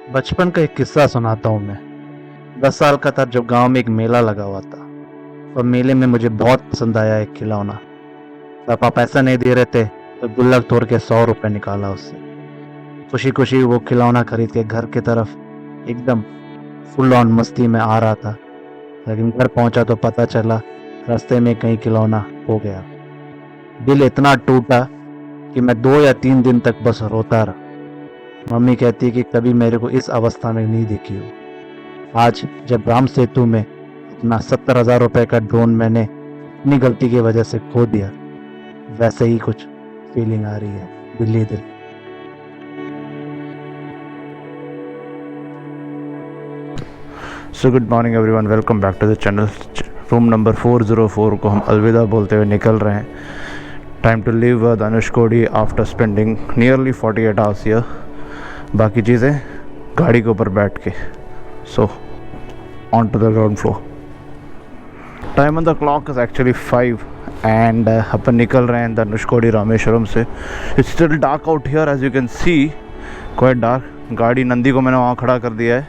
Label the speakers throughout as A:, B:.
A: बचपन का एक किस्सा सुनाता हूँ मैं। 10 साल का था जब गांव में एक मेला लगा हुआ था। और मेले में मुझे बहुत पसंद आया एक खिलौना। पापा पैसा नहीं दे रहे थे तो गुल्लक तोड़ के 100 रुपए निकाला उससे। खुशी खुशी वो खिलौना खरीद के घर की तरफ एकदम फुल ऑन मस्ती में आ रहा था। लेकिन घर पहुंचा तो पता चला रास्ते में कहीं खिलौना हो गया। दिल इतना टूटा कि मैं 2 या 3 दिन तक बस रोता रहा। मम्मी कहती कि कभी मेरे को इस अवस्था में नहीं देखी हो। आज जब राम सेतु में अपना 70,000 रुपए का ड्रोन मैंने अपनी गलती की वजह से खो दिया, वैसे ही कुछ फीलिंग आ रही है दिल्ली दिल।
B: So good morning everyone, welcome back to the channel. Room number 404 को हम अलविदा बोलते हुए निकल रहे हैं। Time to leave Dhanushkodi after spending nearly 48 hours here. बाकी चीज़ें गाड़ी के ऊपर बैठ के। So on to the ground floor. Time on the clock is actually 5 and अपन निकल रहे हैं धनुषकोडी रामेश्वरम से। It's still dark out here as you can see, quite dark. गाड़ी नंदी को मैंने वहाँ खड़ा कर दिया है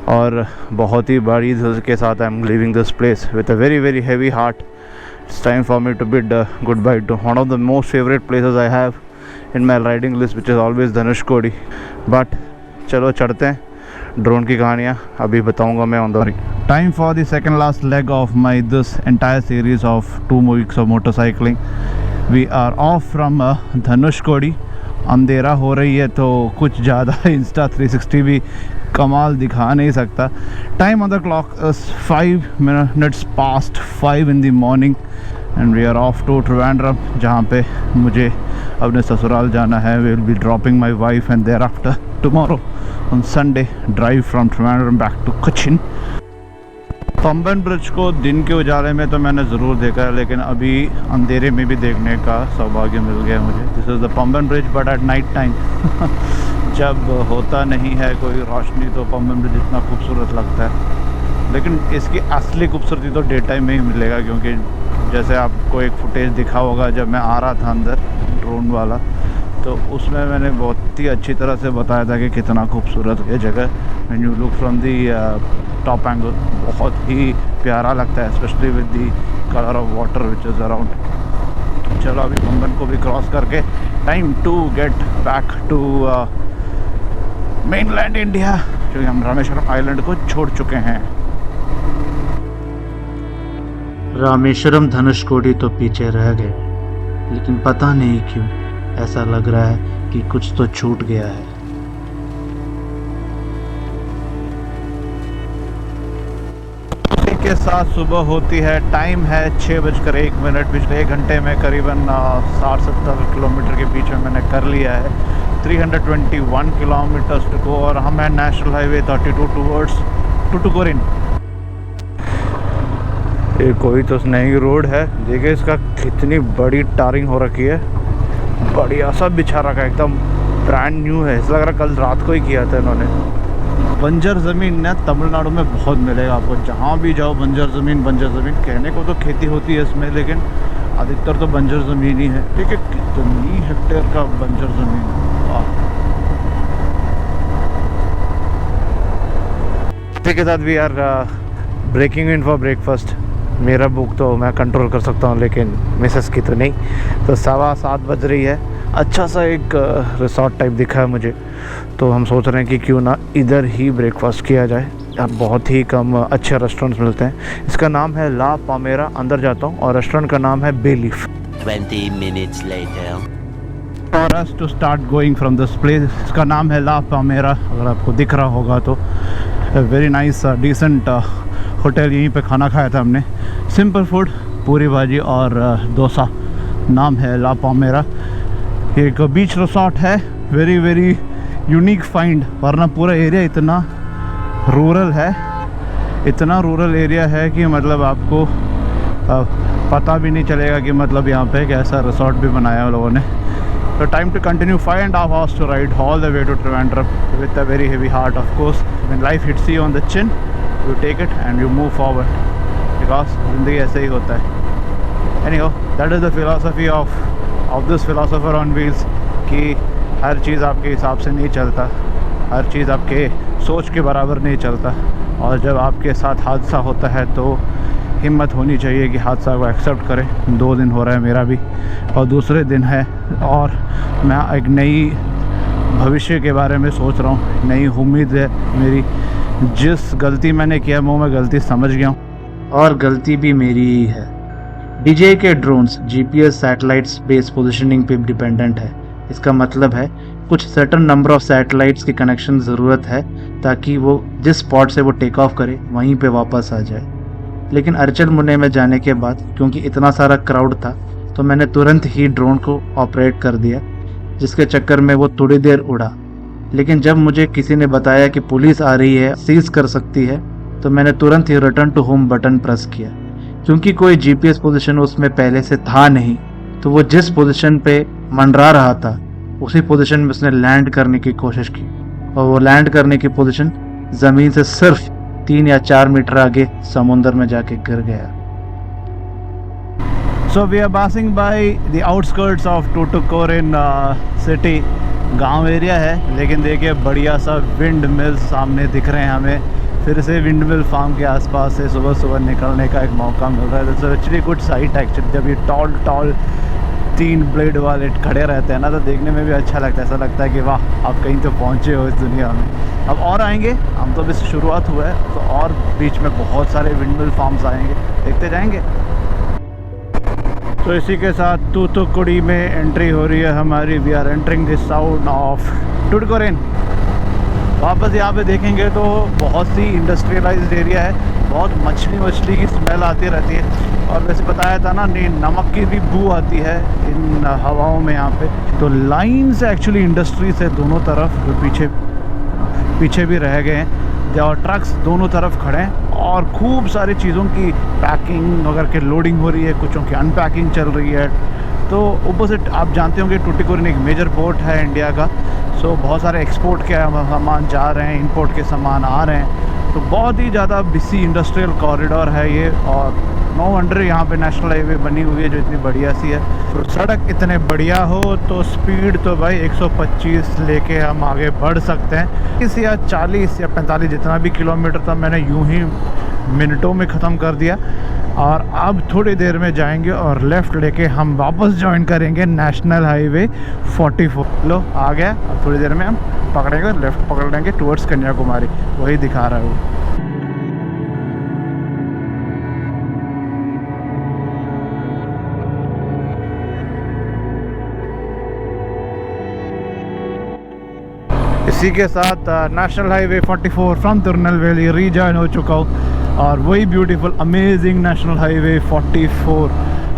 B: और बहुत ही बड़ी दिल के साथ I am leaving this place with a very very heavy heart. It's time for me to bid goodbye to one of the most favourite places I have in my riding list which is always Dhanushkodi. But चलो चढ़ते हैं। Drone की कहानियाँ अभी बताऊँगा मैं on the time for the second last leg of my this entire series of 2 weeks of motorcycling. We are of from Dhanushkodi. अंधेरा हो रही है तो कुछ ज़्यादा इंस्टा 360 भी कमाल दिखा नहीं सकता। Time on the clock is 5 minutes past 5 in the morning and we are off to Trivandrum, जहाँ पे मुझे अपने ससुराल जाना है। We will be dropping my wife and thereafter tomorrow on Sunday drive from Trivandrum back to Cochin. Pamban bridge को दिन के उजाले में तो मैंने ज़रूर देखा है, लेकिन अभी अंधेरे में भी देखने का सौभाग्य मिल गया मुझे। This is the Pamban bridge but at night time. जब होता नहीं है कोई रोशनी तो पंबन ब्रिज इतना खूबसूरत लगता है, लेकिन इसकी असली खूबसूरती तो डे टाइम में ही मिलेगा। क्योंकि जैसे आपको एक फुटेज दिखा होगा जब मैं आ रहा था अंदर ड्रोन वाला, तो उसमें मैंने बहुत ही अच्छी तरह से बताया था कि कितना खूबसूरत है जगह। When you look from the top angle बहुत ही प्यारा लगता है, specially with the colour of water which is around. चलो अभी पंबन को भी क्रॉस करके time to get back to mainland India, क्योंकि हम रामेश्वरम आइलैंड को छोड़ चुके हैं।
A: रामेश्वरम धनुषकोडी तो पीछे रह गए, लेकिन पता नहीं क्यों ऐसा लग रहा है कि कुछ तो छूट गया है।
B: के साथ सुबह होती है। टाइम है 6:01। पिछले 1 घंटे में करीबन 60-70 किलोमीटर के बीच में मैंने कर लिया है। 321 किलोमीटर्स टू गो और हम हैं नेशनल हाईवे 32 टूवर्ड्स टुटुकोरिन। ये कोई तो नई रोड है, देखिए इसका कितनी बड़ी टारिंग हो रखी है। बढ़िया सा बिछा रखा है, एकदम ब्रांड न्यू है। ऐसा लग रहा कल रात को ही किया था इन्होंने। बंजर ज़मीन ना तमिलनाडु में बहुत मिलेगा आपको, जहाँ भी जाओ बंजर ज़मीन। कहने को तो खेती होती है इसमें, लेकिन अधिकतर तो बंजर ज़मीन ही है। ठीक है, कितनी हेक्टेयर का बंजर ज़मीन। इसी के साथ we are breaking in for breakfast. मेरा भूख तो मैं कंट्रोल कर सकता हूँ, लेकिन मिसेस की तो नहीं। तो 7:15 बज रही है। अच्छा सा एक रिसोर्ट टाइप दिखा है मुझे, तो हम सोच रहे हैं कि क्यों ना इधर ही ब्रेकफास्ट किया जाए। यहाँ बहुत ही कम अच्छे रेस्टोरेंट्स मिलते हैं। इसका नाम है ला पामेरा। अंदर जाता हूँ और रेस्टोरेंट का नाम है Bay Leaf.
C: 20 minutes later.
B: For us to start going from this place. इसका नाम है ला पामेरा, अगर आपको दिख रहा होगा तो। Very nice decent hotel. यहीं पे खाना खाया था हमने, सिंपल फूड, पूरी भाजी और डोसा। नाम है ला पामेरा। एक बीच रिसोर्ट है, वेरी वेरी यूनिक फाइंड। वरना पूरा एरिया इतना रूरल है, इतना रूरल एरिया है कि मतलब आपको पता भी नहीं चलेगा कि मतलब यहाँ पे एक ऐसा रिसोर्ट भी बनाया है लोगों ने। तो time to continue 5.5 hours to ride all the way to Trivandrum with a very heavy heart. Of course when life hits you on the chin, you take it and you move forward, because ज़िंदगी ऐसे ही होता है। Anyhow, that is the philosophy of this philosopher on wheels, कि हर चीज़ आपके हिसाब से नहीं चलता। हर चीज़ आपके सोच के बराबर नहीं चलता, और जब आपके साथ हादसा होता है तो हिम्मत होनी चाहिए कि हादसा को एक्सेप्ट करें। 2 दिन हो रहा है मेरा भी, और दूसरे दिन है, और मैं एक नई भविष्य के बारे में सोच रहा हूँ, नई उम्मीद है मेरी। जिस गलती मैंने किया वो मैं गलती समझ गया हूँ।
A: और गलती भी मेरी ही है। DJI के drones GPS satellites base positioning पे डिपेंडेंट है। इसका मतलब है कुछ सर्टन नंबर ऑफ सैटेलाइट्स की कनेक्शन ज़रूरत है ताकि वो जिस स्पॉट से वो टेक ऑफ करे वहीं पे वापस आ जाए। लेकिन अर्चल मुने में जाने के बाद क्योंकि इतना सारा क्राउड था तो मैंने तुरंत ही ड्रोन को ऑपरेट कर दिया, जिसके चक्कर में वो थोड़ी देर उड़ा। लेकिन जब मुझे किसी ने बताया कि पुलिस आ रही है, सीज कर सकती है, तो मैंने तुरंत ही return to home button press किया। क्योंकि कोई GPS पोजीशन उसमें पहले से था नहीं, तो वो जिस पोजीशन पे मंडरा रहा था उसी पोजीशन में उसने लैंड करने की कोशिश की, और वो लैंड करने की पोजीशन ज़मीन से सिर्फ 3 या 4 मीटर आगे समुंदर में जाके गिर गया।
B: So we are passing by the outskirts of Tuticorin city। गांव एरिया है, लेकिन देखिए बढ़िया सा विंड मिल सामने दिख रहे हैं हमें। फिर से विंड मिल फार्म के आसपास से सुबह सुबह निकलने का एक मौका मिल रहा है। तो एक्चुअली गुड साइट है एक्चुअली, जब ये टॉल 3 ब्लेड वाले खड़े रहते हैं ना, तो देखने में भी अच्छा लगता है। ऐसा लगता है कि वाह आप कहीं तो पहुँचे हो इस दुनिया में। अब और आएंगे, हम तो बस शुरुआत हुआ है, तो और बीच में बहुत सारे विंड मिल फार्म्स आएंगे, देखते जाएंगे। तो इसी के साथ तूतुकुड़ी में एंट्री हो रही है हमारी। We are entering this town of Tuticorin. वापस यहाँ पे देखेंगे तो बहुत सी इंडस्ट्रियलाइज्ड एरिया है, बहुत मछली की स्मेल आती रहती है, और वैसे बताया था ना नमक की भी बू आती है इन हवाओं में यहाँ पे। तो लाइन से एक्चुअली इंडस्ट्री से दोनों तरफ, जो पीछे भी रह गए हैं, और ट्रक्स दोनों तरफ खड़े हैं, और खूब सारी चीज़ों की पैकिंग वगैरह के लोडिंग हो रही है, कुछों की अनपैकिंग चल रही है। तो ऊपर से आप जानते होंगे टुटिकोरिन एक मेजर पोर्ट है इंडिया का, सो बहुत सारे एक्सपोर्ट के सामान जा रहे हैं, इंपोर्ट के सामान आ रहे हैं। तो बहुत ही ज़्यादा बिजी इंडस्ट्रियल कॉरिडोर है ये, और नो वंडर यहाँ पे नेशनल हाईवे बनी हुई है जो इतनी बढ़िया सी है। तो सड़क इतने बढ़िया हो तो स्पीड तो भाई 125 लेके हम आगे बढ़ सकते हैं। 30 या 40 या 45 जितना भी किलोमीटर था मैंने यूं ही मिनटों में ख़त्म कर दिया। और अब थोड़ी देर में जाएंगे और लेफ़्ट लेके हम वापस ज्वाइन करेंगे नेशनल हाईवे 44। लो आ गया, अब थोड़ी देर में हम पकड़ेंगे, लेफ़्ट पकड़ लेंगे टुवर्ड्स कन्याकुमारी, वही दिखा रहा है वो। इसी के साथ national highway 44 from Tirunelveli rejoin हो चुका हूँ, और वही ब्यूटीफुल अमेजिंग नेशनल हाईवे 44।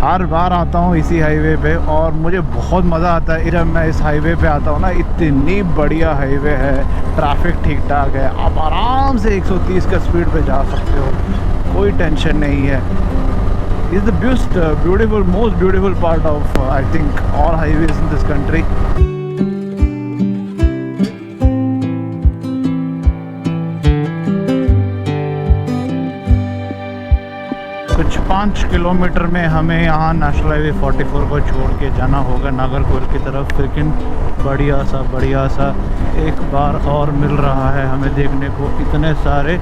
B: हर बार आता हूँ इसी हाईवे पे, और मुझे बहुत मज़ा आता है जब मैं इस हाईवे पे आता हूँ ना। इतनी बढ़िया हाईवे है, ट्रैफिक ठीक ठाक है, आप आराम से 130 का स्पीड पे जा सकते हो, कोई टेंशन नहीं है। Is the beautiful most beautiful part of I think all highways in this country. कुछ 5 किलोमीटर में हमें यहाँ नेशनल हाईवे 44 को छोड़ के जाना होगा नागरकोइल की तरफ। लेकिन बढ़िया सा एक बार और मिल रहा है हमें देखने को, इतने सारे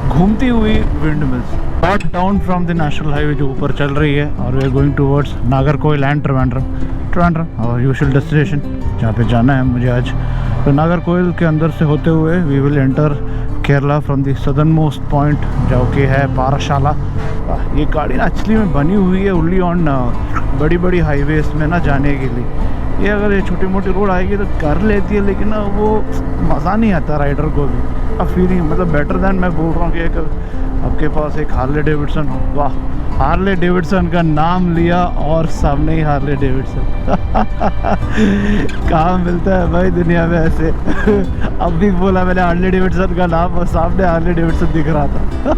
B: घूमती हुई windmills shot down from the national highway जो ऊपर चल रही है, और we are going towards Nagercoil and Trivandrum और यूजुअल डेस्टिनेशन जहाँ पे जाना है मुझे आज। तो नागरकोइल के अंदर से होते हुए we will enter Kerala from the southernmost point जो कि है पारशाला। ये गाड़ी ना एक्चुअली में बनी हुई है ओनली ऑन बड़ी हाईवेज में ना जाने के लिए। ये अगर ये छोटी मोटी रोड आएगी तो कर लेती है, लेकिन ना वो मज़ा नहीं आता राइडर को भी। अब फीलिंग मतलब बेटर दैन मैं बोल रहा हूँ कि एक आपके पास एक हार्ले डेविडसन हो। वाह, हार्ले डेविडसन का नाम लिया और सामने ही हार्ले डेविडसन। कहाँ मिलता है भाई दुनिया में ऐसे। अब भी बोला मैंने हार्ले डेविडसन का नाम और सामने हार्ले डेविडसन दिख रहा था।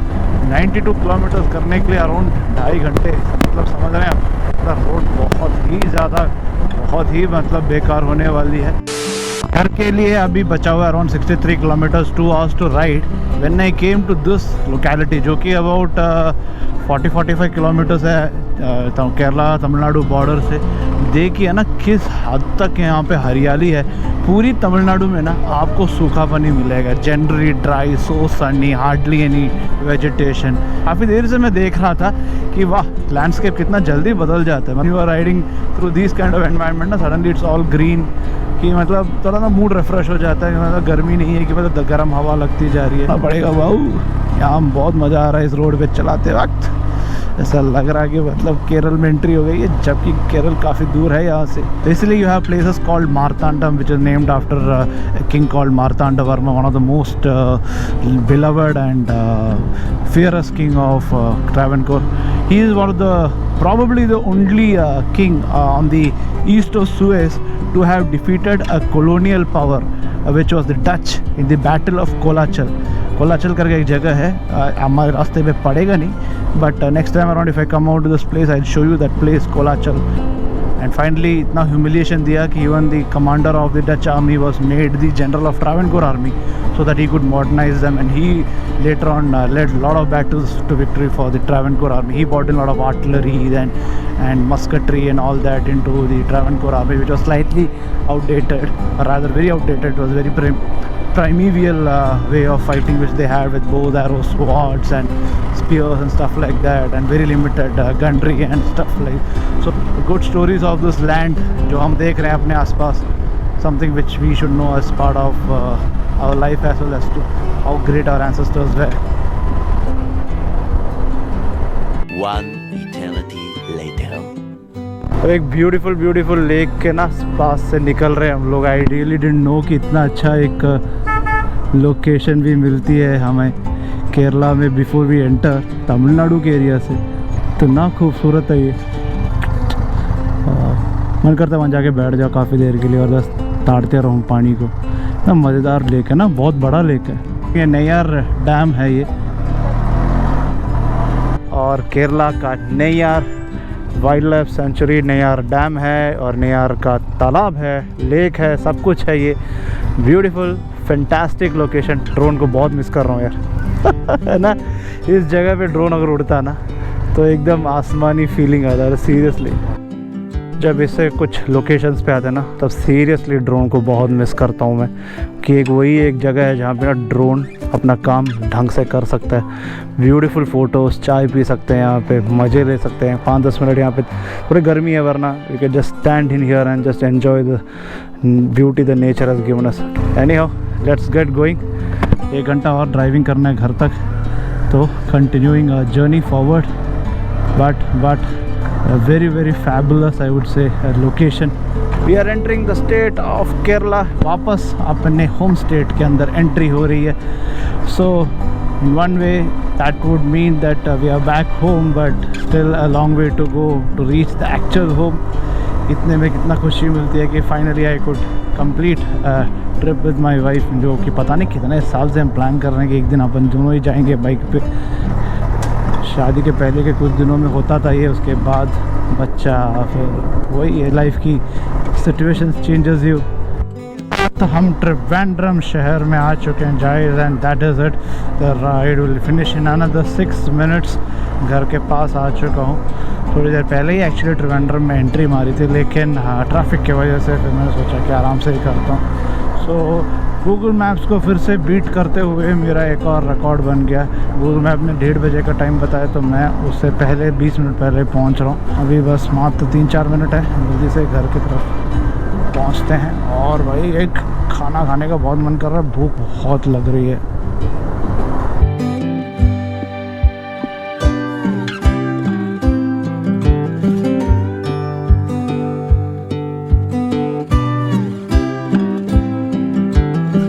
B: 92 किलोमीटर करने के लिए अराउंड 2.5 घंटे, मतलब समझ रहे हैं आप। रोड बहुत ही मतलब बेकार होने वाली है। घर के लिए अभी बचा हुआ around 63 kilometres, 2 hours to ride. When I came to this locality जो कि अबाउट 40-45 किलोमीटर्स है केरला तमिलनाडु बॉर्डर से, देखिए ना किस हद तक यहाँ पे हरियाली है। पूरी तमिलनाडु में ना आपको सूखापन ही मिलेगा, जनरली ड्राई, सो सनी, हार्डली एनी वेजिटेशन। काफ़ी देर से मैं देख रहा था कि वाह लैंडस्केप कितना जल्दी बदल जाता है। You are riding through this kind of environment ना, सडनली इट्स ऑल ग्रीन, कि मतलब थोड़ा ना मूड रिफ्रेश हो जाता है कि मतलब गर्मी नहीं है कि मतलब गर्म हवा लगती जा रही है। पड़ेगा वाऊ, यहाँ बहुत मज़ा आ रहा है इस रोड पे चलाते वक्त। ऐसा लग रहा है कि मतलब केरल में एंट्री हो गई है, जबकि केरल काफ़ी दूर है यहाँ से। इसलिए you have places called Marthandam which is named after king called Marthanda Varma, one of the most beloved and fearless king of Travancore. He is one of the probably the only king on the east of Suez to have defeated a colonial power which was the Dutch in the Battle of Kolachal. Kolachal करके एक जगह है, हमारे रास्ते पे पड़ेगा नहीं, but next time around if I come out to this place I show you that place Kolachal. And finally इतना ह्यूमिलिएशन दिया कि even the commander of the Dutch army was made the general of Travancore army so that he could modernize them, and he later on led a lot of battles to victory for the Travancore army. He brought in a lot of artillery and musketry and all that into the Travancore army, which was slightly outdated, or rather very outdated. It was very primeval way of fighting which they had with bows, arrows, swords and spears and stuff like that, and very limited gunnery and stuff like. So good stories of this land जो हम देख रहे हैं अपने आसपास, something which we should know as part of our life as well as to how great our ancestors were.
C: One eternity later.
B: तो एक beautiful lake के ना पास से निकल रहे हैं हम लोग। आई रियली डिडंट नो कि इतना अच्छा एक लोकेशन भी मिलती है हमें केरला में बिफोर वी एंटर तमिलनाडु के एरिया से। तो ना खूबसूरत है ये, मन करता है वहाँ जाके बैठ जाओ काफ़ी देर के लिए और बस ताड़ते रहूँ पानी को। ना मज़ेदार लेक है ना, बहुत बड़ा लेक है। ये नैयार डैम है ये, और केरला का Neyyar wild life sanctuary Neyyar dam है, और नैयार का तालाब है, लेक है, सब कुछ है। ये ब्यूटीफुल फैंटास्टिक लोकेशन। ड्रोन को बहुत मिस कर रहा हूँ यार है ना, इस जगह पे ड्रोन अगर उड़ता ना तो एकदम आसमानी फीलिंग आता है। सीरियसली जब इससे कुछ लोकेशंस पे आते हैं ना तब सीरियसली ड्रोन को बहुत मिस करता हूँ मैं, कि एक वही एक जगह है जहाँ पे ना ड्रोन अपना काम ढंग से कर सकता है। ब्यूटीफुल फ़ोटोज़, चाय पी सकते हैं यहाँ पे, मज़े ले सकते हैं 5-10 मिनट यहाँ पे। थोड़ी गर्मी है वरना you can just stand in here and just enjoy the beauty the nature has given us. Any how let's get going. 1 घंटा और ड्राइविंग करना है घर तक, तो continuing journey forward, but very fabulous I would say location. We are entering the state of Kerala. वापस अपने home state के अंदर एंट्री हो रही है। So in one way that would mean that we are back home, but still a long way to go to reach the actual home. इतने में कितना खुशी मिलती है कि finally I could complete a trip with my wife, जो कि पता नहीं कितने साल से हम प्लान कर रहे हैं कि एक दिन अपन दोनों ही जाएंगे बाइक पे। शादी के पहले के कुछ दिनों में होता था ये, उसके बाद बच्चा, फिर वही है लाइफ की सिचुएशंस चेंजेस यू। तो हम त्रिवेंद्रम शहर में आ चुके हैं guys, and that is it. The ride will finish in another 6 minutes. घर के पास आ चुका हूँ। थोड़ी देर पहले ही एक्चुअली त्रिवेंद्रम में एंट्री मारी थी, लेकिन ट्रैफिक की वजह से फिर मैंने सोचा कि आराम से ही करता हूँ। सो गूगल मैप्स को फिर से बीट करते हुए मेरा एक और रिकॉर्ड बन गया। गूगल मैप ने 1:30 बजे का टाइम बताया, तो मैं उससे पहले 20 मिनट पहले पहुंच रहा हूं। अभी बस मात्र 3-4 मिनट है, जल्दी से घर की तरफ पहुंचते हैं। और भाई एक खाना खाने का बहुत मन कर रहा है, भूख बहुत लग रही है।